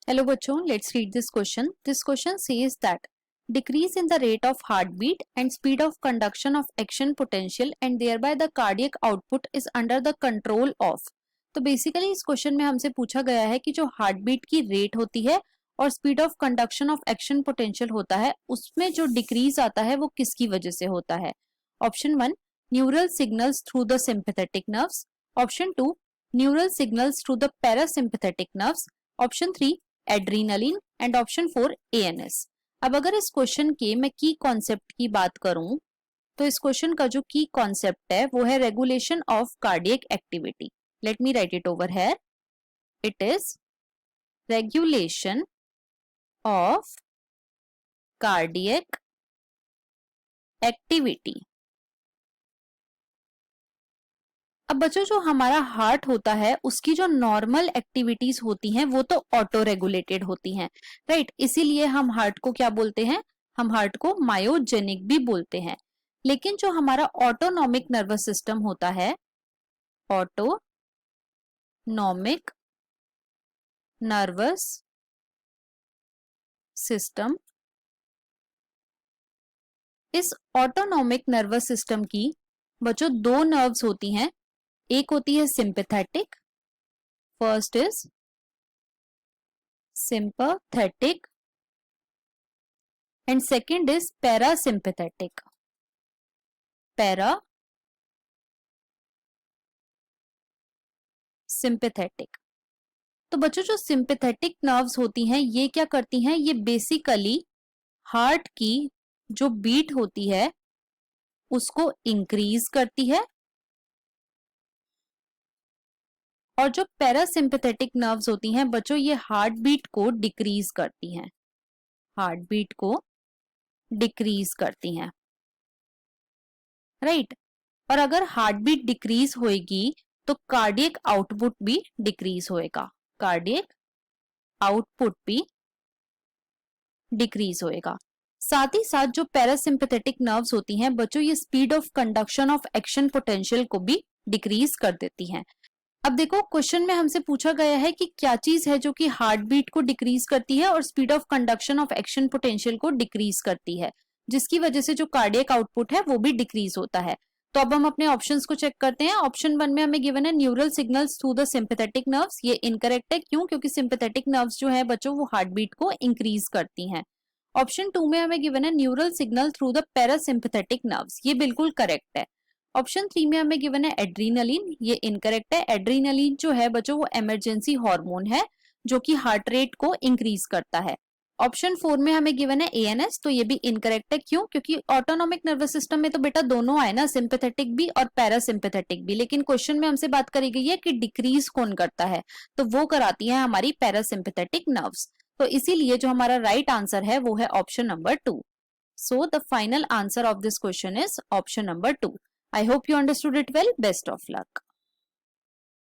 Hello बच्चों, let's read this question. This question says that decrease in the rate of heartbeat and speed of conduction of action potential and thereby the cardiac output is under the control of. तो basically इस question में हमसे पूछा गया है कि जो heart beat की रेट होती है और speed of conduction of action potential होता है उसमें जो डिक्रीज आता है वो किसकी वजह से होता है. Option 1 neural signals through the sympathetic nerves. Option 2 neural signals through the parasympathetic nerves. Option 3 adrenaline and option 4 ANS. अब अगर इस क्वेश्चन के मैं की कॉन्सेप्ट की बात करूं तो इस क्वेश्चन का जो की कॉन्सेप्ट है वो है regulation of cardiac activity. Let me right it over here. It is regulation of cardiac activity. अब बच्चों जो हमारा हार्ट होता है उसकी जो नॉर्मल एक्टिविटीज होती हैं वो तो ऑटो रेगुलेटेड होती हैं, राइट. इसीलिए हम हार्ट को क्या बोलते हैं, हम हार्ट को मायोजेनिक भी बोलते हैं. लेकिन जो हमारा ऑटोनॉमिक नर्वस सिस्टम होता है, ऑटोनॉमिक नर्वस सिस्टम, इस ऑटोनॉमिक नर्वस सिस्टम की बच्चों दो नर्व्स होती हैं. एक होती है sympathetic, first is sympathetic and second is parasympathetic. Parasympathetic. तो बच्चों जो सिंपैथेटिक नर्व्स होती हैं ये क्या करती हैं, ये बेसिकली हार्ट की जो बीट होती है उसको इंक्रीज करती है और जो पैरासिम्पैथेटिक नर्व्स होती हैं बच्चों ये हार्ट बीट को डिक्रीज करती हैं, हार्ट बीट को डिक्रीज करती हैं, राइट. और अगर हार्ट बीट डिक्रीज होएगी तो कार्डियक आउटपुट भी डिक्रीज होएगा, कार्डियक आउटपुट भी डिक्रीज होएगा. साथ ही साथ जो पैरासिम्पैथेटिक नर्व्स होती हैं बच्चों ये speed of conduction of action potential को भी डिक्रीज कर देती हैं. अब देखो क्वेश्चन में हमसे पूछा गया है कि क्या चीज है जो कि हार्ट बीट को डिक्रीज करती है और speed of conduction of action potential को डिक्रीज करती है, जिसकी वजह से जो कार्डियक आउटपुट है वो भी डिक्रीज होता है. तो अब हम अपने ऑप्शंस को चेक करते हैं. ऑप्शन 1 में हमें गिवन है neural signals through the sympathetic nerves. ये इनकरेक्ट है. क्यों? क्योंकि सिंपैथेटिक नर्व्स जो है बच्चों वो हार्ट बीट को इंक्रीज करती हैं. ऑप्शन 2 में हमें गिवन है neural signal through the parasympathetic nerves. ये बिल्कुल करेक्ट है. ऑप्शन 3 में हमें गिवन है एड्रीनलिन. ये इनकरेक्ट है. एड्रीनलिन जो है बच्चों वो इमरजेंसी हार्मोन है जो कि हार्ट रेट को इंक्रीज करता है. ऑप्शन 4 में हमें गिवन है एएनएस. तो ये भी इनकरेक्ट है. क्यों? क्योंकि ऑटोनॉमिक नर्वस सिस्टम में तो बेटा दोनों आए ना, सिंपैथेटिक भी और पैरासिम्पैथेटिक भी. लेकिन क्वेश्चन में हमसे बात करी गई है कि डिक्रीज कौन करता है, तो वो कराती है हमारी पैरासिम्पैथेटिक नर्व्स. तो इसीलिए जो हमारा राइट आंसर है वो है option number 2. So the final answer of this question is option number 2. I hope you understood it well. Best of luck.